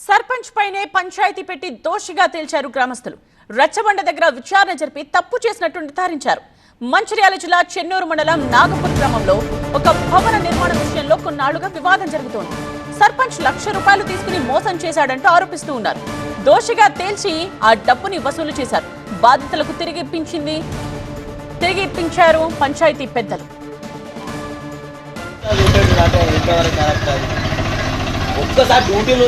సర్పంచ్ పైనే పంచాయతీ పెట్టి దోషిగా తేల్చారు గ్రామస్తులు. రచ్చబండ దగ్గర విచారణ జరిపి తప్పు చేసినట్టు నిర్ధారించారు. మంచిర్యాల జిల్లా చెన్నూరు మండలం నాగపూర్ గ్రామంలో ఒక భవన నిర్మాణ విషయంలో కొన్నాళ్లుగా వివాదం జరుగుతోంది. సర్పంచ్ ₹1,00,000 తీసుకుని మోసం చేశాడంటూ ఆరోపిస్తూ ఉన్నారు. దోషిగా తేల్చి ఆ డబ్బుని వసూలు చేశారు. బాధితులకు తిరిగి ఇప్పించారు పంచాయతీ పెద్దలు. ఒక్కసారి డ్యూటీలో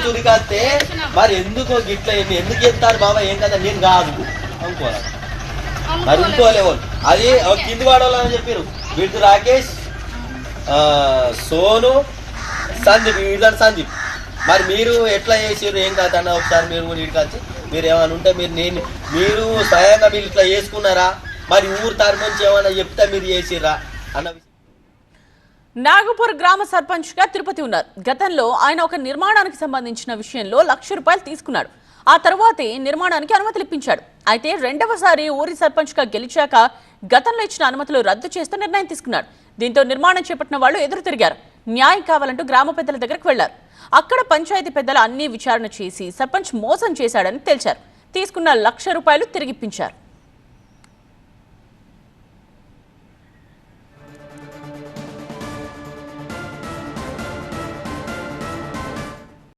చురికాస్తే మరి ఎందుకు గిట్ల ఎందుకు చెప్తారు బాబా ఏం కదా నేను కాదు అనుకోవాలి మరి ఇంకోలేవు అది కింది వాడాలని చెప్పారు. వీటి రాకేష్ సోను సందీప్ మరి మీరు ఎట్లా చేసారు ఏం కాదన్న ఒకసారి మీరు కూడా ఇక్కడికి వచ్చి మీరు ఏమైనా ఉంటే మీరు స్వయంగా మీరు ఇట్లా చేసుకున్నారా మరి ఊరు తరపుంచి ఏమైనా చెప్తే మీరు చేసిర్రా అన్న. నాగపూర్ గ్రామ సర్పంచ్ గా తిరుపతి ఉన్నారు. గతంలో ఆయన ఒక నిర్మాణానికి సంబంధించిన విషయంలో ₹1,00,000 తీసుకున్నాడు. ఆ తర్వాతే నిర్మాణానికి అనుమతులు ఇప్పించాడు. అయితే రెండవసారి ఊరి సర్పంచ్ గా గెలిచాక గతంలో ఇచ్చిన అనుమతులు రద్దు చేస్తూ నిర్ణయం తీసుకున్నాడు. దీంతో నిర్మాణం చేపట్టిన వాళ్ళు ఎదురు తిరిగారు. న్యాయం కావాలంటూ గ్రామ పెద్దల దగ్గరకు వెళ్లారు. అక్కడ పంచాయతీ పెద్దలు అన్ని విచారణ చేసి సర్పంచ్ మోసం చేశాడని తేల్చారు. తీసుకున్న ₹1,00,000 తిరిగిప్పించారు.